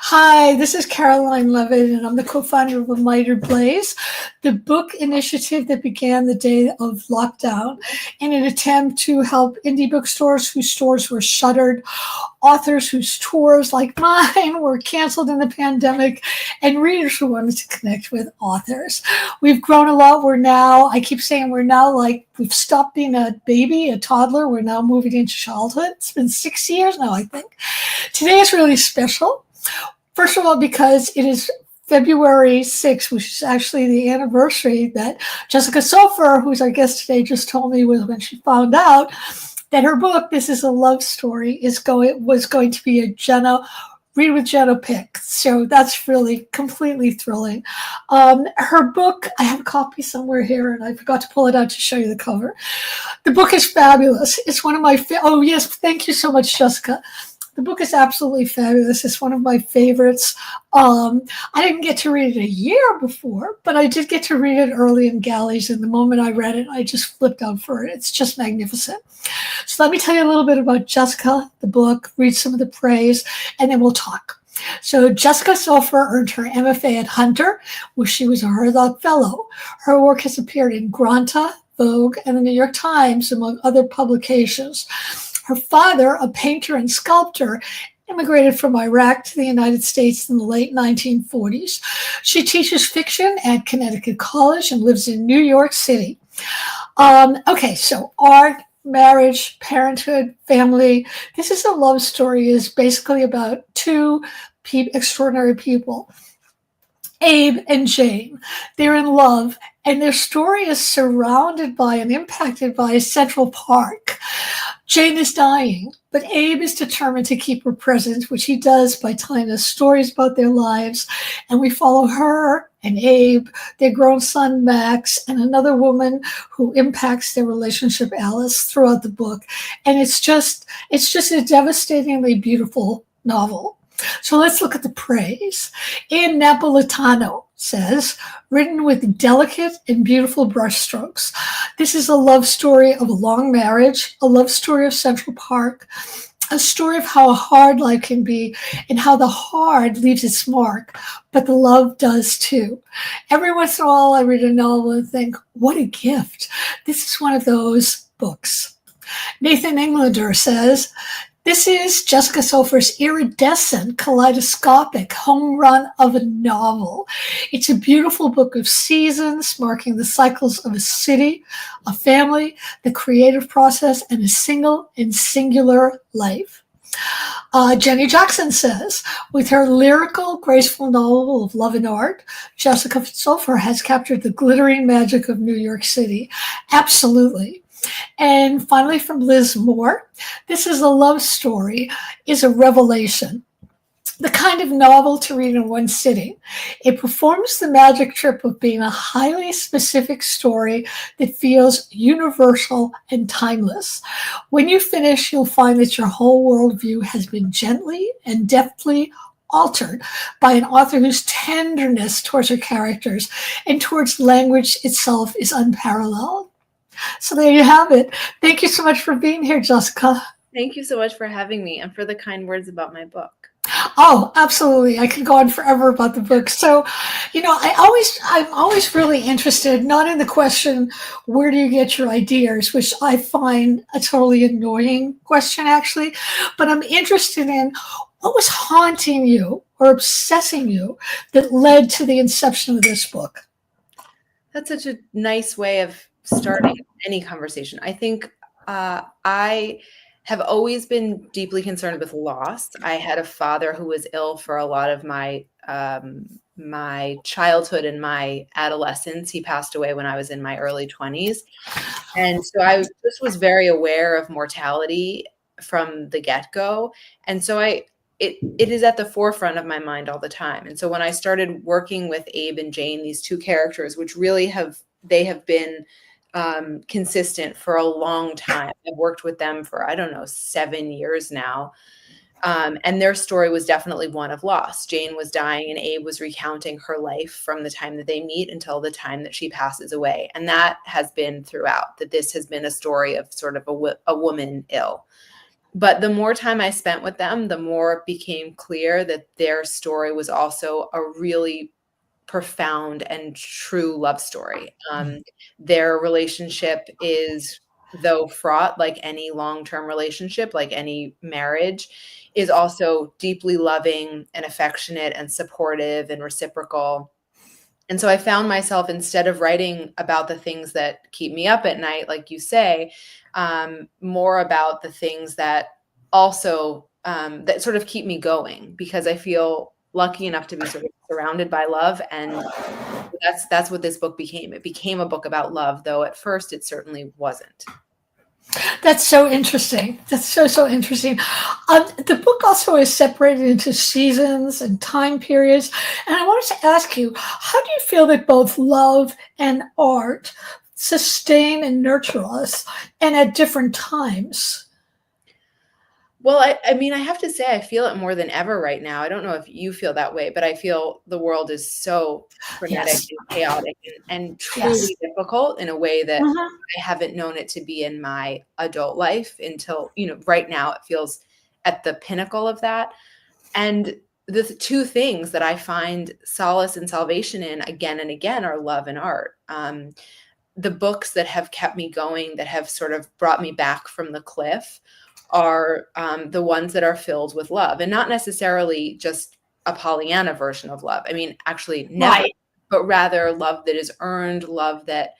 Hi, this is Caroline Leavitt, and I'm the co-founder of A Miter Blaze, the book initiative that began the day of lockdown in an attempt to help indie bookstores whose stores were shuttered, authors whose tours, like mine, were canceled in the pandemic, and readers who wanted to connect with authors. We've grown a lot. I keep saying we're now like, we've stopped being a baby, a toddler. We're now moving into childhood. It's been 6 years now, I think. Today is really special. First of all, because it is February 6th, which is actually the anniversary that Jessica Soffer, who's our guest today, just told me was when she found out that her book, This Is a Love Story, was going to be a Read with Jenna pick. So that's really completely thrilling. Her book, I have a copy somewhere here, and I forgot to pull it out to show you the cover. The book is fabulous. It's one of my, oh yes, thank you so much, Jessica. The book is absolutely fabulous. It's one of my favorites. I didn't get to read it a year before, but I did get to read it early in galleys. And the moment I read it, I just flipped out for it. It's just magnificent. So let me tell you a little bit about Jessica, the book, read some of the praise, and then we'll talk. So Jessica Soffer earned her MFA at Hunter, where she was a Herzog Fellow. Her work has appeared in Granta, Vogue, and the New York Times, among other publications. Her father, a painter and sculptor, immigrated from Iraq to the United States in the late 1940s. She teaches fiction at Connecticut College and lives in New York City. So art, marriage, parenthood, family. This Is a Love Story is basically about two extraordinary people, Abe and Jane. They're in love, and their story is surrounded by and impacted by Central Park. Jane is dying, but Abe is determined to keep her present, which he does by telling us stories about their lives. And we follow her and Abe, their grown son, Max, and another woman who impacts their relationship, Alice, throughout the book. And it's just a devastatingly beautiful novel. So let's look at the praise. Ian Napolitano says, written with delicate and beautiful brushstrokes. This is a love story of a long marriage, a love story of Central Park, a story of how hard life can be and how the hard leaves its mark, but the love does too. Every once in a while I read a novel and think, what a gift. This is one of those books. Nathan Englander says, this is Jessica Soffer's iridescent, kaleidoscopic home run of a novel. It's a beautiful book of seasons, marking the cycles of a city, a family, the creative process, and a single and singular life. Jenny Jackson says, with her lyrical, graceful novel of love and art, Jessica Soffer has captured the glittering magic of New York City. Absolutely. And finally, from Liz Moore, This Is a Love Story is a revelation, the kind of novel to read in one sitting. It performs the magic trick of being a highly specific story that feels universal and timeless. When you finish, you'll find that your whole worldview has been gently and deftly altered by an author whose tenderness towards her characters and towards language itself is unparalleled. So there you have it. Thank you so much for being here, Jessica. Thank you so much for having me and for the kind words about my book. Oh, absolutely. I could go on forever about the book. So, I'm always really interested, not in the question, where do you get your ideas, which I find a totally annoying question, actually, but I'm interested in what was haunting you or obsessing you that led to the inception of this book. That's such a nice way of starting any conversation. I think I have always been deeply concerned with loss. I had a father who was ill for a lot of my childhood and my adolescence. He passed away when I was in my early 20s. And so I just was very aware of mortality from the get-go. And so it is at the forefront of my mind all the time. And so when I started working with Abe and Jane, these two characters, which really have been consistent for a long time. I've worked with them for, 7 years now. And their story was definitely one of loss. Jane was dying and Abe was recounting her life from the time that they meet until the time that she passes away. And that has been throughout, that this has been a story of sort of a woman ill. But the more time I spent with them, the more it became clear that their story was also a really profound and true love story. Their relationship is, though fraught like any long-term relationship, like any marriage, is also deeply loving and affectionate and supportive and reciprocal. And so I found myself, instead of writing about the things that keep me up at night, like you say, more about the things that also that sort of keep me going, because I feel lucky enough to be sort of surrounded by love. And that's what this book became. It became a book about love, though at first it certainly wasn't. That's so interesting. That's so interesting. The book also is separated into seasons and time periods. And I wanted to ask you, how do you feel that both love and art sustain and nurture us, and at different times? Well, I mean, I have to say, I feel it more than ever right now. I don't know if you feel that way, but I feel the world is so frenetic Yes. and chaotic and Yes. truly difficult in a way that Mhm. I haven't known it to be in my adult life until, right now it feels at the pinnacle of that. And the two things that I find solace and salvation in again and again are love and art. The books that have kept me going, that have sort of brought me back from the cliff, are the ones that are filled with love, and not necessarily just a Pollyanna version of love. I mean, actually, never, Right. but rather love that is earned, love that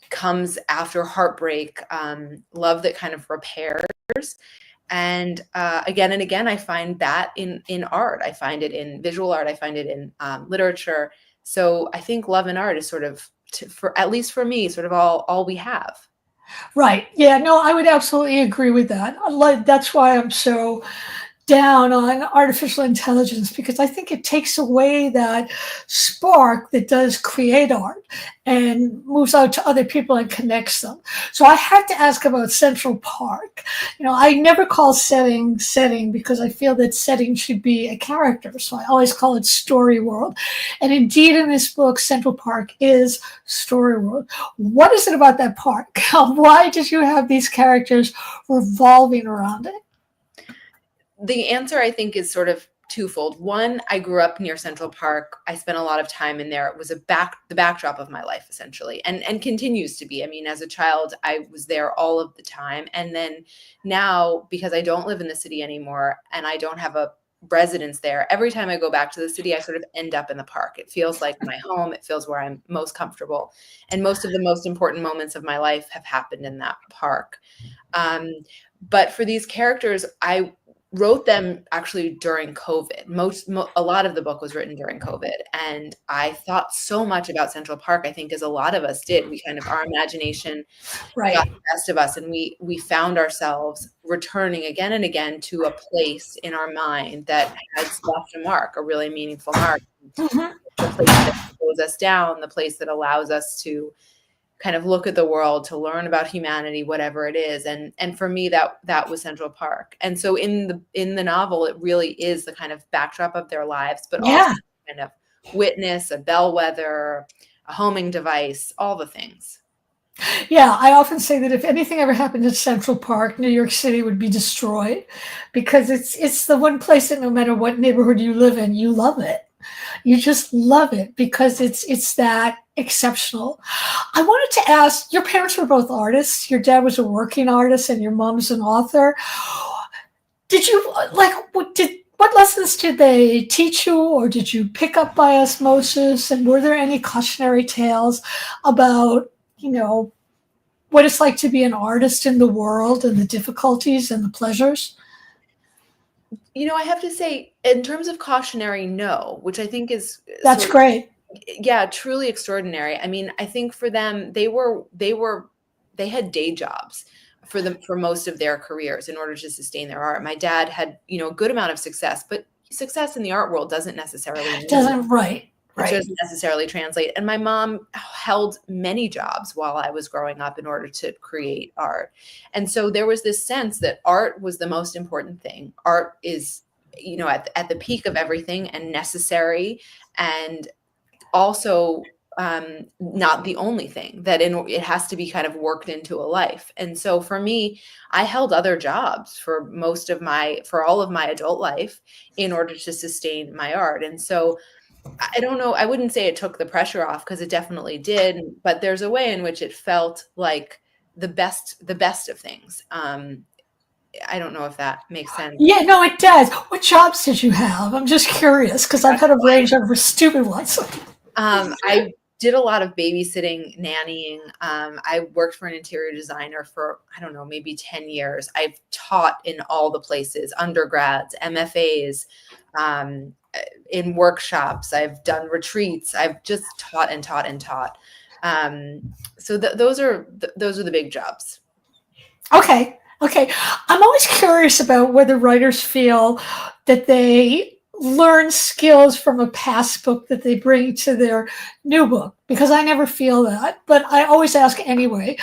comes after heartbreak, love that kind of repairs. And again and again, I find that in art. I find it in visual art. I find it in literature. So I think love and art is sort of, for at least for me, sort of all we have. Right. Yeah, no, I would absolutely agree with that. That's why I'm so down on artificial intelligence, because I think it takes away that spark that does create art and moves out to other people and connects them. So I had to ask about Central Park. I never call setting because I feel that setting should be a character. So I always call it story world. And indeed, in this book, Central Park is story world. What is it about that park? Why did you have these characters revolving around it? The answer, I think, is sort of twofold. One, I grew up near Central Park. I spent a lot of time in there. It was the backdrop of my life, essentially, and continues to be. I mean, as a child, I was there all of the time. And then now, because I don't live in the city anymore and I don't have a residence there, every time I go back to the city, I sort of end up in the park. It feels like my home. It feels where I'm most comfortable. And most of the most important moments of my life have happened in that park. Um, but for these characters, I wrote them actually during COVID. A lot of the book was written during COVID, and I thought so much about Central Park. I think, as a lot of us did, we kind of, our imagination got Right. the best of us, and we found ourselves returning again and again to a place in our mind that has left a mark, a really meaningful mark. Mhm. The place that slows us down, the place that allows us to kind of look at the world, to learn about humanity, whatever it is. And for me, that was Central Park. And so in the novel, it really is the kind of backdrop of their lives, but also Yeah. kind of witness, a bellwether, a homing device, all the things. Yeah, I often say that if anything ever happened in Central Park, New York City would be destroyed, because it's the one place that no matter what neighborhood you live in, you love it. You just love it because it's that exceptional. I wanted to ask, your parents were both artists. Your dad was a working artist and your mom's an author. Did you what lessons did they teach you, or did you pick up by osmosis? And were there any cautionary tales about, you know, what it's like to be an artist in the world and the difficulties and the pleasures? I have to say, in terms of cautionary, no, which I think is That's sort of, great. yeah, truly extraordinary. I mean, I think for them, they had day jobs for most of their careers in order to sustain their art. My dad had, a good amount of success, but success in the art world doesn't necessarily mean, Doesn't right, it right. doesn't necessarily translate. And my mom held many jobs while I was growing up in order to create art. And so there was this sense that art was the most important thing. Art is, at the peak of everything and necessary, and also not the only thing, that it has to be kind of worked into a life. And so for me, I held other jobs for all of my adult life in order to sustain my art. And so I don't know, I wouldn't say it took the pressure off, because it definitely did, but there's a way in which it felt like the best of things. I don't know if that makes sense. Yeah, no, it does. What jobs did you have? I'm just curious, because I've had a range of stupid ones. I did a lot of babysitting, nannying. I worked for an interior designer for, I don't know, maybe 10 years. I've taught in all the places, undergrads, MFAs, in workshops. I've done retreats. I've just taught and taught and taught. So those are the big jobs. Okay. I'm always curious about whether writers feel that they learn skills from a past book that they bring to their new book, because I never feel that, but I always ask anyway.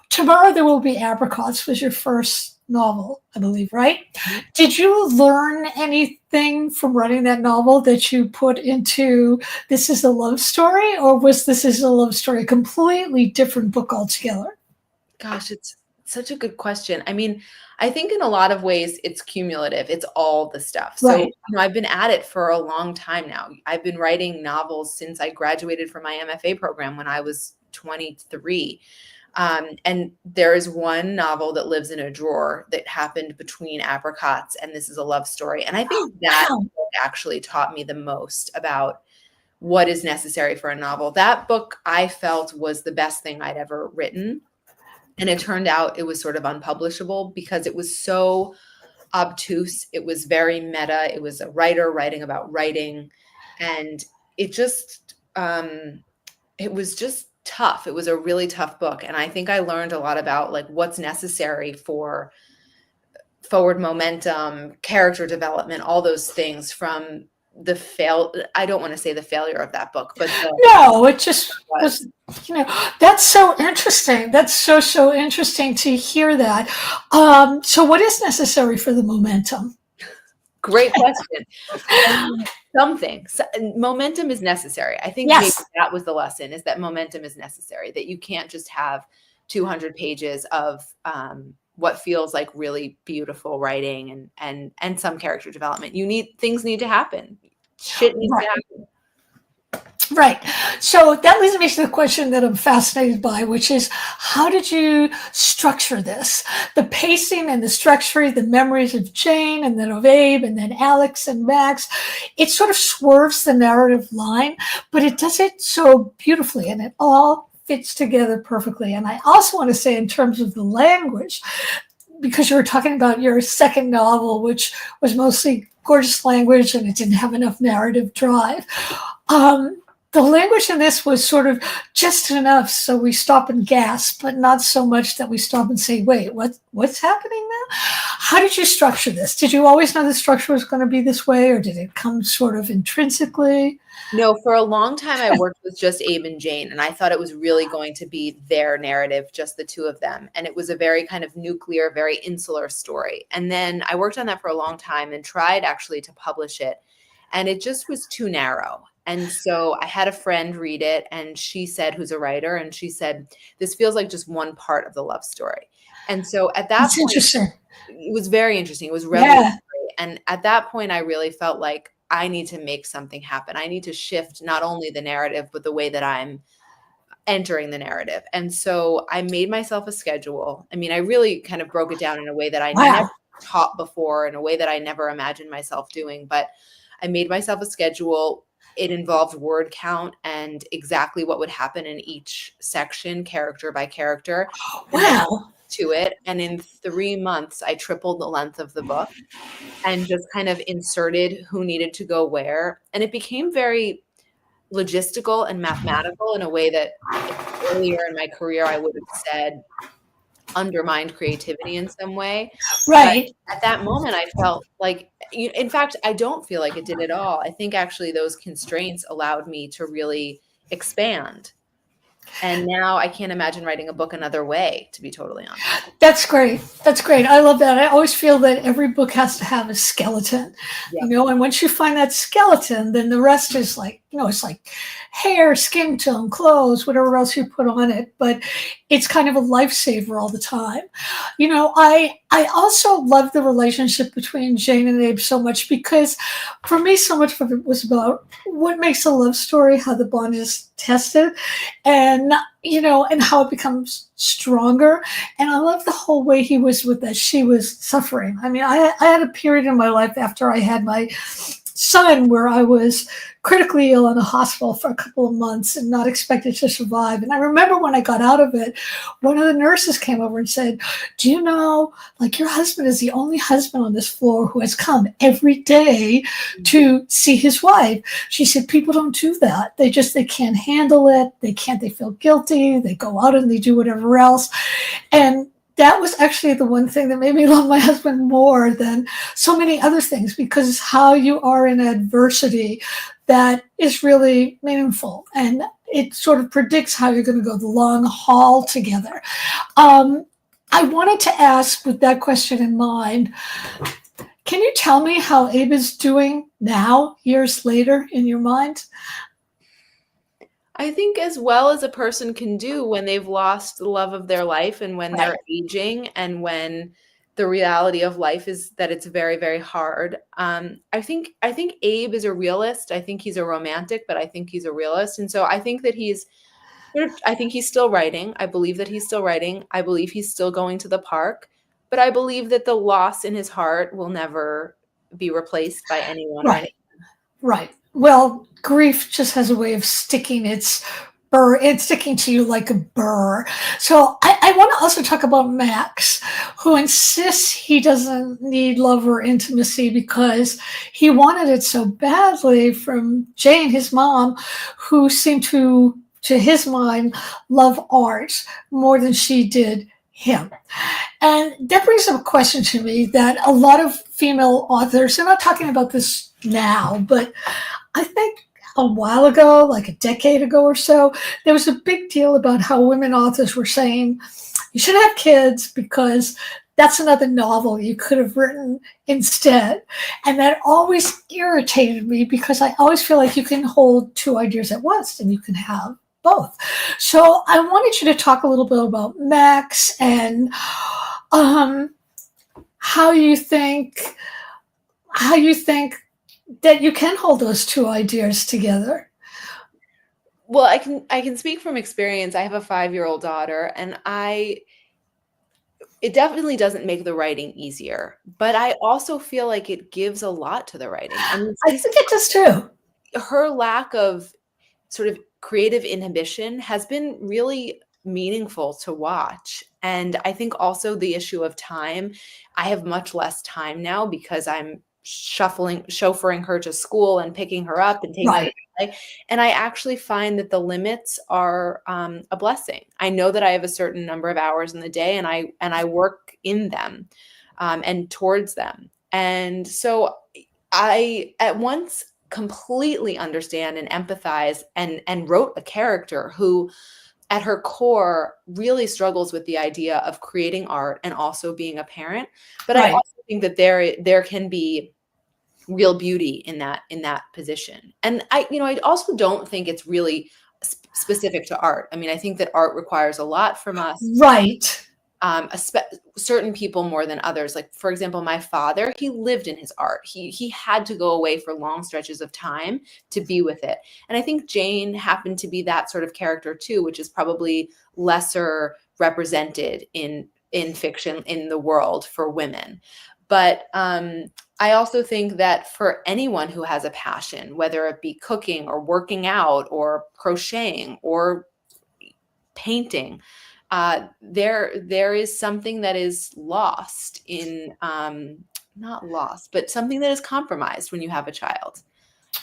Tomorrow There Will Be Apricots was your first novel, I believe, right? Mm-hmm. Did you learn anything from writing that novel that you put into This Is a Love Story, or was This Is a Love Story a completely different book altogether? Gosh, it's such a good question. I mean, I think in a lot of ways it's cumulative. It's all the stuff. So, right. I've been at it for a long time now. I've been writing novels since I graduated from my MFA program when I was 23. And there is one novel that lives in a drawer that happened between Apricots and This Is a Love Story. And I think that book actually taught me the most about what is necessary for a novel. That book, I felt, was the best thing I'd ever written. And it turned out it was sort of unpublishable because it was so obtuse. It was very meta. It was a writer writing about writing. And it was just tough. It was a really tough book. And I think I learned a lot about like what's necessary for forward momentum, character development, all those things from I don't want to say the failure of that book, but no, it just was, that's so interesting. That's so interesting to hear that. So what is necessary for the momentum? Great question. Something. Momentum is necessary. I think maybe that was the lesson, is that momentum is necessary, that you can't just have 200 pages of what feels like really beautiful writing and some character development. Things need to happen. Shit needs to happen. Right. So that leads me to the question that I'm fascinated by, which is, how did you structure this? The pacing and the structure, the memories of Jane and then of Abe and then Alex and Max, it sort of swerves the narrative line, but it does it so beautifully, and it all fits together perfectly. And I also want to say, in terms of the language, because you were talking about your second novel, which was mostly gorgeous language and it didn't have enough narrative drive. The language in this was sort of just enough so we stop and gasp, but not so much that we stop and say, wait, what's happening now? How did you structure this? Did you always know the structure was going to be this way, or did it come sort of intrinsically? No, for a long time I worked with just Abe and Jane, and I thought it was really going to be their narrative, just the two of them. And it was a very kind of nuclear, very insular story. And then I worked on that for a long time and tried actually to publish it, and it just was too narrow. And so I had a friend read it, and she said, who's a writer, and she said, this feels like just one part of the love story. And so at that point, it was very interesting. It was revelatory. Yeah. And at that point, I really felt like I need to make something happen. I need to shift not only the narrative, but the way that I'm entering the narrative. And so I made myself a schedule. I mean, I really kind of broke it down in a way that I never taught before, in a way that I never imagined myself doing. But I made myself a schedule. It involved word count and exactly what would happen in each section, character by character. Wow. To it. And in 3 months, I tripled the length of the book and just kind of inserted who needed to go where. And it became very logistical and mathematical in a way that earlier in my career, I would have said undermined creativity in some way. Right. But at that moment, I felt like, in fact, I don't feel like it did at all. I think actually those constraints allowed me to really expand. And now I can't imagine writing a book another way, to be totally honest. That's great. That's great. I love that. I always feel that every book has to have a skeleton, and once you find that skeleton, then the rest is like, it's like hair, skin tone, clothes, whatever else you put on it, but it's kind of a lifesaver all the time. I also love the relationship between Jane and Abe so much because for me, so much of it was about what makes a love story, how the bond is tested, and and how it becomes stronger. And I love the whole way he was with that. She was suffering. I mean, I had a period in my life after I had my son where I was critically ill in a hospital for a couple of months and not expected to survive. And I remember when I got out of it, one of the nurses came over and said, do you know, like, your husband is the only husband on this floor who has come every day to see his wife. She said, people don't do that. They can't handle it. They feel guilty. They go out and they do whatever else. And that was actually the one thing that made me love my husband more than so many other things, because it's how you are in adversity that is really meaningful. And it sort of predicts how you're going to go the long haul together. I wanted to ask, with that question in mind, can you tell me how Abe is doing now, years later, in your mind? I think as well as a person can do when they've lost the love of their life and when they're aging and when the reality of life is that it's very, very hard. I think Abe is a realist. I think he's a romantic, but I think he's a realist. And so I think that I think he's still writing. I believe that he's still writing. I believe he's still going to the park, but I believe that the loss in his heart will never be replaced by anyone or anything. Right. Well, grief just has a way of sticking its burr. It's sticking to you like a burr. So I want to also talk about Max, who insists he doesn't need love or intimacy because he wanted it so badly from Jane, his mom, who seemed to his mind, love art more than she did him. And that brings up a question to me that a lot of female authors, I'm not talking about this now, but I think a while ago, like a decade ago or so, there was a big deal about how women authors were saying, you should have kids because that's another novel you could have written instead. And that always irritated me because I always feel like you can hold two ideas at once and you can have both. So I wanted you to talk a little bit about Max and how you think that you can hold those two ideas together. Well, I can speak from experience. I have a 5-year-old daughter, and it definitely doesn't make the writing easier, but I also feel like it gives a lot to the writing. I think it does too. Her lack of sort of creative inhibition has been really meaningful to watch. And I think also the issue of time, I have much less time now because I'm chauffeuring her to school and picking her up and taking her to play. And I actually find that the limits are a blessing. I know that I have a certain number of hours in the day and I work in them and towards them. And so I at once completely understand and empathize and wrote a character who at her core really struggles with the idea of creating art and also being a parent. But I also think that there can be real beauty in that position. And I also don't think it's really specific to art. I mean, I think that art requires a lot from us. Right. Certain people more than others. Like, for example, my father, he lived in his art. He had to go away for long stretches of time to be with it. And I think Jane happened to be that sort of character too, which is probably lesser represented in fiction in the world for women. But I also think that for anyone who has a passion, whether it be cooking or working out or crocheting or painting, there is something that is lost in, not lost, but something that is compromised when you have a child.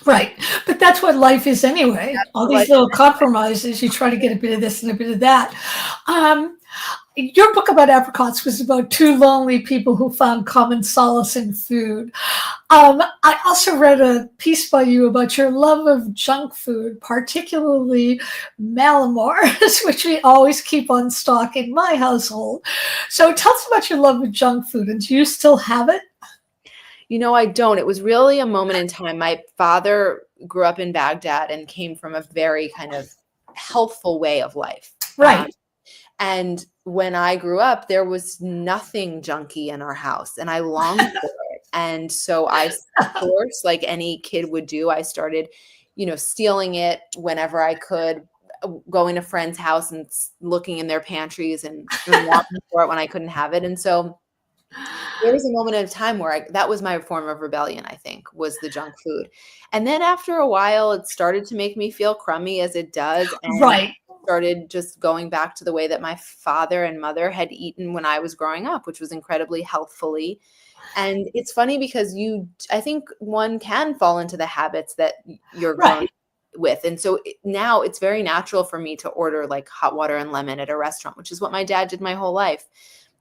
Right. But that's what life is anyway. All these little compromises, you try to get a bit of this and a bit of that. Your book about apricots was about two lonely people who found common solace in food. I also read a piece by you about your love of junk food, particularly Malamars, which we always keep on stock in my household. So tell us about your love of junk food, and do you still have it? I don't. It was really a moment in time. My father grew up in Baghdad and came from a very kind of healthful way of life. Right. And when I grew up, there was nothing junky in our house, and I longed for it. And so of course, like any kid would do, I started, stealing it whenever I could, going to friends' house and looking in their pantries and wanting for it when I couldn't have it. And so there was a moment of time where that was my form of rebellion, I think, was the junk food. And then after a while, it started to make me feel crummy, as it does. And Right. started just going back to the way that my father and mother had eaten when I was growing up, which was incredibly healthfully. And it's funny because I think one can fall into the habits that you're grown Right. with. And so now it's very natural for me to order like hot water and lemon at a restaurant, which is what my dad did my whole life.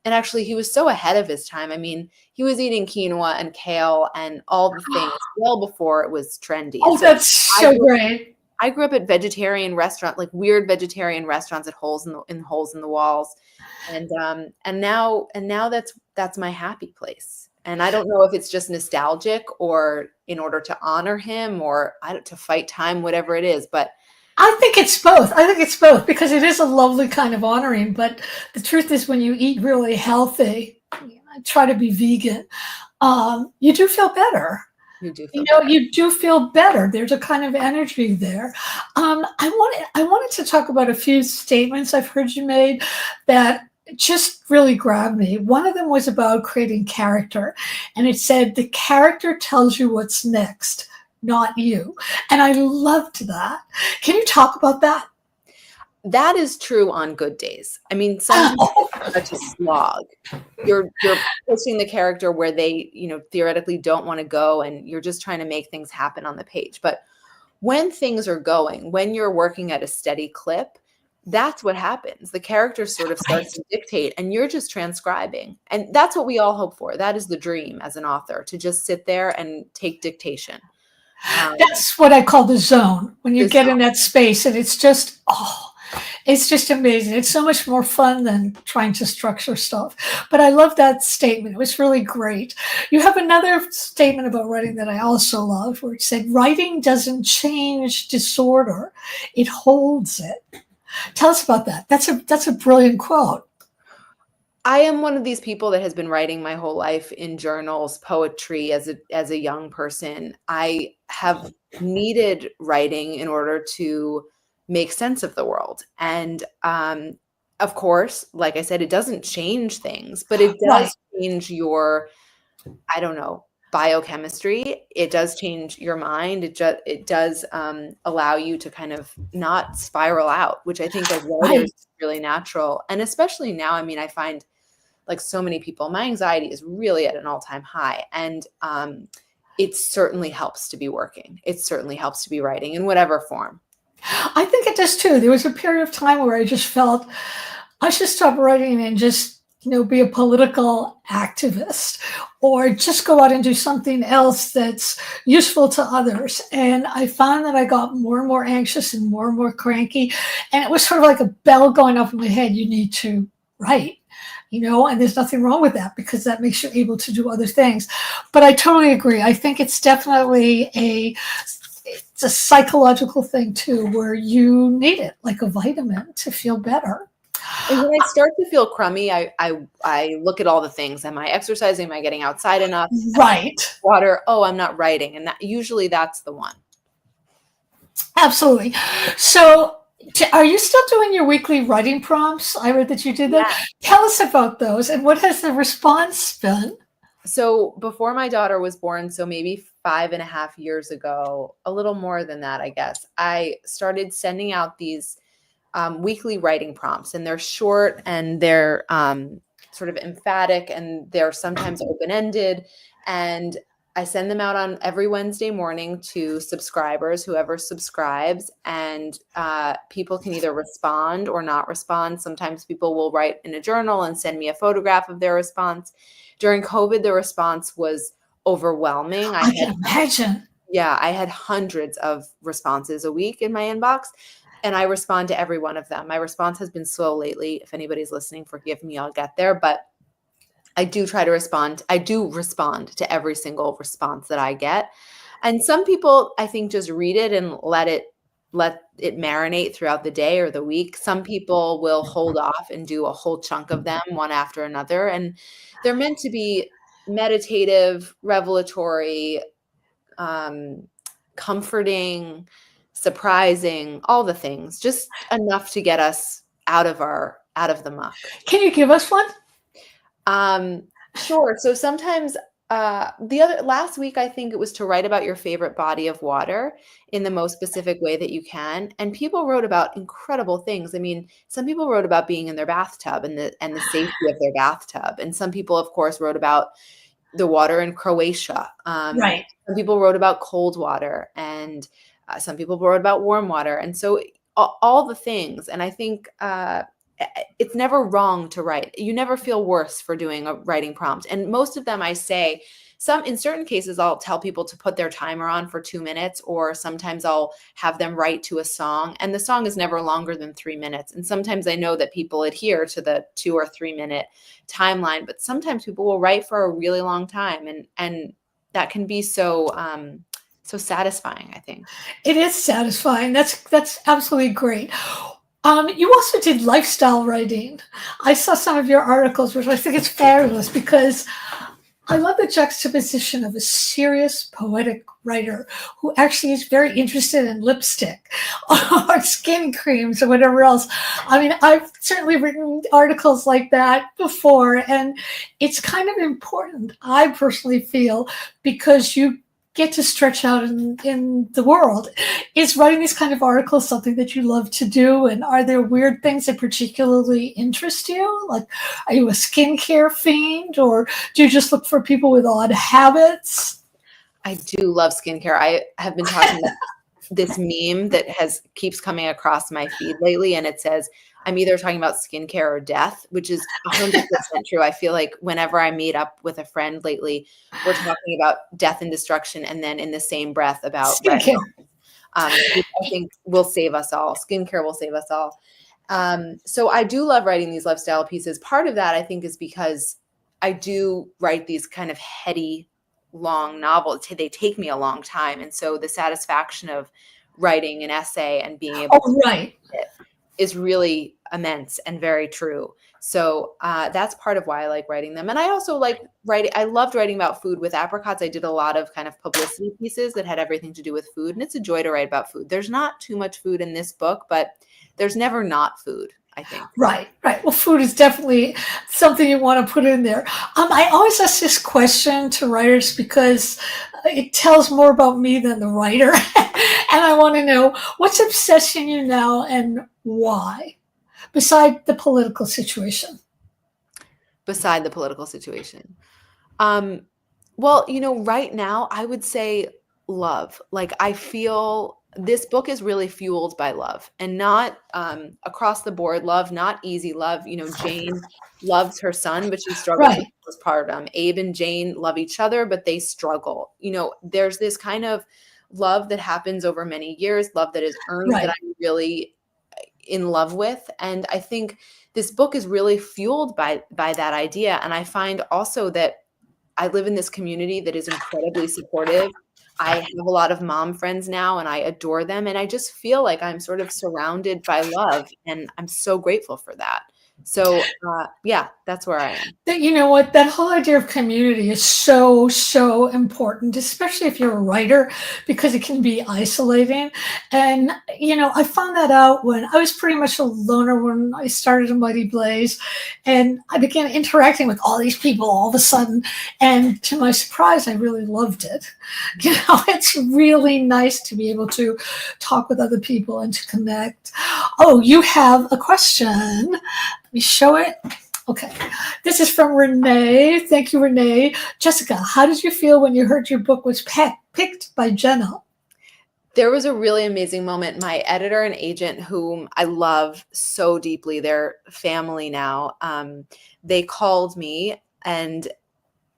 And actually, he was so ahead of his time. I mean, he was eating quinoa and kale and all the things well before it was trendy. Oh, And so that's I so grew great. I grew up at vegetarian restaurant, like weird vegetarian restaurants at holes in the walls. And now that's my happy place. And I don't know if it's just nostalgic or in order to honor him or to fight time, whatever it is. But I think it's both. I think it's both because it is a lovely kind of honoring. But the truth is, when you eat really healthy, try to be vegan, you do feel better. you do feel better. You do feel better. There's a kind of energy there. I wanted to talk about a few statements I've heard you made that just really grabbed me. One of them was about creating character, and it said the character tells you what's next, not you. And I loved that. Can you talk about that? That is true on good days. I mean, sometimes it's such a slog. You're pushing the character where they, theoretically don't want to go, and you're just trying to make things happen on the page. But when things are going, when you're working at a steady clip, that's what happens. The character sort of starts to dictate, and you're just transcribing. And that's what we all hope for. That is the dream as an author, to just sit there and take dictation. That's what I call the zone, when you This get in that space, and it's just amazing. It's so much more fun than trying to structure stuff. But I love that statement. It was really great. You have another statement about writing that I also love, where it said, writing doesn't change disorder, it holds it. Tell us about that. That's a brilliant quote. I am one of these people that has been writing my whole life in journals, poetry as a young person. I have needed writing in order to make sense of the world. And of course, like I said, it doesn't change things, but it Right. does change your, I don't know, biochemistry. It does change your mind. It does allow you to kind of not spiral out, which I think as writers Right. is really natural. And especially now, I mean, I find like so many people, my anxiety is really at an all-time high. And it certainly helps to be working. It certainly helps to be writing in whatever form. I think it does too. There was a period of time where I just felt I should stop writing and just, be a political activist or just go out and do something else that's useful to others. And I found that I got more and more anxious and more cranky. And it was sort of like a bell going off in my head. You need to write, and there's nothing wrong with that because that makes you able to do other things. But I totally agree. I think it's definitely it's a psychological thing too, where you need it like a vitamin to feel better. And when I start to feel crummy, I look at all the things. Am I exercising? Am I getting outside enough? Right. Water? Oh, I'm not writing. And usually that's the one. Absolutely. So, are you still doing your weekly writing prompts? I read that you did that. Yeah. Tell us about those and what has the response been? So before my daughter was born, so maybe 5.5 years ago, a little more than that, I guess, I started sending out these weekly writing prompts, and they're short and they're sort of emphatic, and they're sometimes open-ended. And I send them out on every Wednesday morning to subscribers, whoever subscribes, and people can either respond or not respond. Sometimes people will write in a journal and send me a photograph of their response. During COVID, the response was overwhelming. I can imagine. Yeah, I had hundreds of responses a week in my inbox, and I respond to every one of them. My response has been slow lately. If anybody's listening, forgive me, I'll get there. But I do try to respond. I do respond to every single response that I get. And some people, I think, just read it and let it marinate throughout the day or the week. Some people will hold off and do a whole chunk of them one after another. And they're meant to be meditative, revelatory, um, comforting, surprising, all the things, just enough to get us out of the muck. Can you give us one? Sure. So sometimes the other last week, I think it was to write about your favorite body of water in the most specific way that you can. And people wrote about incredible things. I mean, some people wrote about being in their bathtub and the safety of their bathtub. And some people, of course, wrote about the water in Croatia. Right. Some people wrote about cold water, and some people wrote about warm water. And so all the things. And I think it's never wrong to write. You never feel worse for doing a writing prompt. And most of them I say, in certain cases, I'll tell people to put their timer on for 2 minutes, or sometimes I'll have them write to a song. And the song is never longer than 3 minutes. And sometimes I know that people adhere to the 2 or 3 minute timeline, but sometimes people will write for a really long time. And that can be so satisfying, I think. It is satisfying. That's absolutely great. You also did lifestyle writing. I saw some of your articles, which I think is fabulous because I love the juxtaposition of a serious poetic writer who actually is very interested in lipstick or skin creams or whatever else. I mean, I've certainly written articles like that before, and it's kind of important, I personally feel, because you get to stretch out in the world. Is writing these kind of articles something that you love to do? And are there weird things that particularly interest you? Like, are you a skincare fiend, or do you just look for people with odd habits? I do love skincare. I have been talking about this meme that keeps coming across my feed lately, and it says, I'm either talking about skincare or death, which is 100% true. I feel like whenever I meet up with a friend lately, we're talking about death and destruction, and then in the same breath about Skincare. which I think will save us all. Skincare will save us all. So I do love writing these lifestyle pieces. Part of that, I think, is because I do write these kind of heady, long novels. They take me a long time. And so the satisfaction of writing an essay and being able to Right. it is really immense and very true. So that's part of why I like writing them. And I also like writing. I loved writing about food with Apricots. I did a lot of kind of publicity pieces that had everything to do with food. And it's a joy to write about food. There's not too much food in this book, but there's never not food, I think. Right. Well, food is definitely something you want to put in there. I always ask this question to writers because it tells more about me than the writer. And I want to know, what's obsessing you now and why, beside the political situation? Beside the political situation. Well, right now I would say love. Like, I feel this book is really fueled by love, and not across the board love, not easy love. Jane loves her son, but she struggles Right. with postpartum. Abe and Jane love each other, but they struggle. There's this kind of love that happens over many years, love that is earned, Right. that I'm really in love with. And I think this book is really fueled by that idea. And I find also that I live in this community that is incredibly supportive. I have a lot of mom friends now, and I adore them. And I just feel like I'm sort of surrounded by love, and I'm so grateful for that. So yeah, that's where I am. You know what? That whole idea of community is so, so important, especially if you're a writer, because it can be isolating. And, I found that out when I was pretty much a loner when I started a Mighty Blaze. And I began interacting with all these people all of a sudden. And to my surprise, I really loved it. It's really nice to be able to talk with other people and to connect. Oh, you have a question. Let me show it. Okay. This is from Renee. Thank you, Renee. Jessica, how did you feel when you heard your book was picked by Jenna? There was a really amazing moment. My editor and agent, whom I love so deeply, they're family now, they called me, and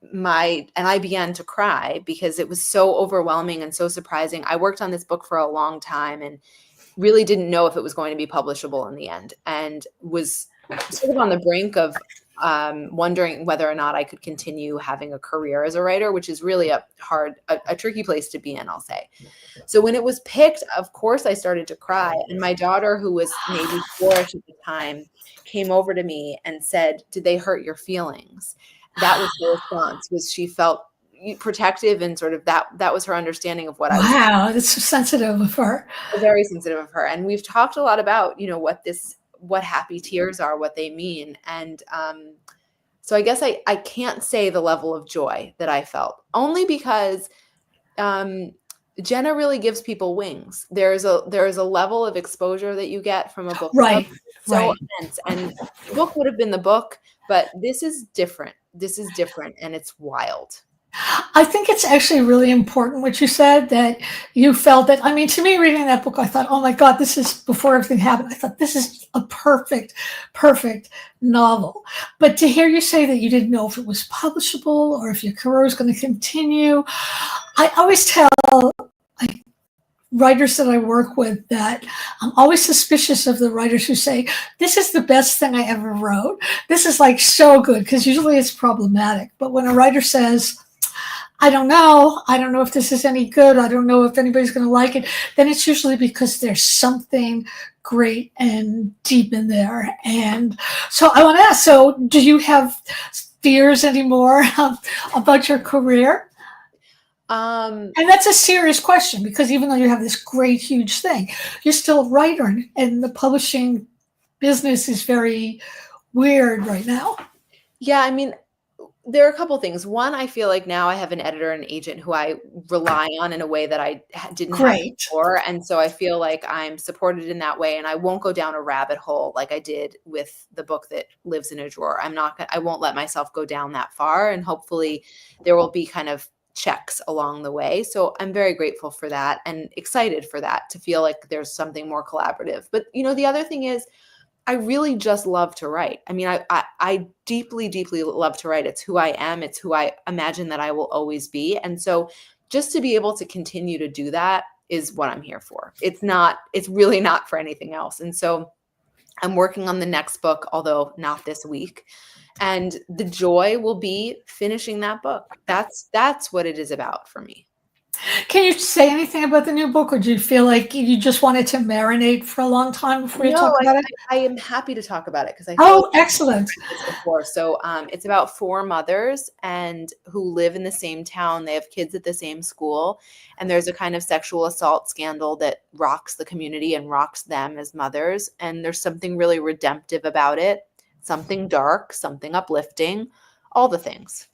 I began to cry because it was so overwhelming and so surprising. I worked on this book for a long time and really didn't know if it was going to be publishable in the end, and was sort of on the brink of wondering whether or not I could continue having a career as a writer, which is really a tricky place to be in, I'll say. So when it was picked, of course, I started to cry. And my daughter, who was maybe 4-ish at the time, came over to me and said, "Did they hurt your feelings?" That was her response, was she felt protective, and sort of that was her understanding of what I was. Wow, that's so sensitive of her. Very sensitive of her. And we've talked a lot about, what happy tears are, what they mean. And so I guess I can't say the level of joy that I felt, only because Jenna really gives people wings. There's a level of exposure that you get from a book club. Right. So immense. And the book would have been the book, but this is different. This is different, and it's wild. I think it's actually really important what you said, that you felt that. I mean, to me, reading that book, I thought, oh my God, this is, before everything happened, I thought this is a perfect novel. But to hear you say that you didn't know if it was publishable or if your career was going to continue, I always tell writers that I work with that I'm always suspicious of the writers who say, this is the best thing I ever wrote. This is like so good, because usually it's problematic. But when a writer says, I don't know if this is any good, I don't know if anybody's going to like it, then it's usually because there's something great and deep in there. And so I want to ask, so do you have fears anymore about your career? And that's a serious question, because even though you have this great, huge thing, you're still a writer, and the publishing business is very weird right now. Yeah, I mean, there are a couple things. One, I feel like now I have an editor and agent who I rely on in a way that I didn't have before. And so I feel like I'm supported in that way, and I won't go down a rabbit hole like I did with the book that lives in a drawer. I won't let myself go down that far, and hopefully there will be kind of checks along the way. So I'm very grateful for that and excited for that, to feel like there's something more collaborative. But, the other thing is, I really just love to write. I mean, I deeply, deeply love to write. It's who I am. It's who I imagine that I will always be. And so just to be able to continue to do that is what I'm here for. It's really not for anything else. And so I'm working on the next book, although not this week. And the joy will be finishing that book. That's what it is about for me. Can you say anything about the new book, or do you feel like you just wanted to marinate for a long time before you talk about it? I am happy to talk about it, because I feel excellent. Before. So it's about 4 mothers and who live in the same town. They have kids at the same school, and there's a kind of sexual assault scandal that rocks the community and rocks them as mothers. And there's something really redemptive about it, something dark, something uplifting, all the things.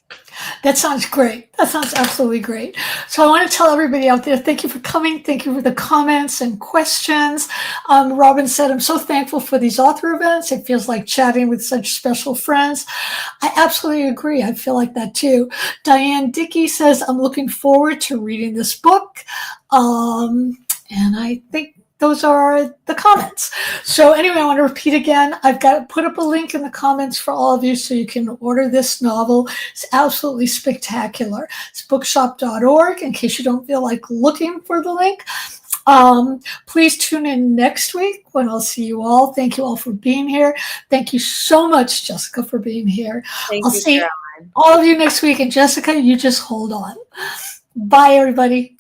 That sounds great. That sounds absolutely great. So I want to tell everybody out there, thank you for coming. Thank you for the comments and questions. Robin said, I'm so thankful for these author events. It feels like chatting with such special friends. I absolutely agree. I feel like that too. Diane Dickey says, I'm looking forward to reading this book. And I think those are the comments. So anyway, I want to repeat again, I've got to put up a link in the comments for all of you so you can order this novel. It's absolutely spectacular. It's bookshop.org, in case you don't feel like looking for the link. Please tune in next week when I'll see you all. Thank you all for being here. Thank you so much, Jessica, for being here. I'll see all of you next week. And Jessica, you just hold on. Bye, everybody.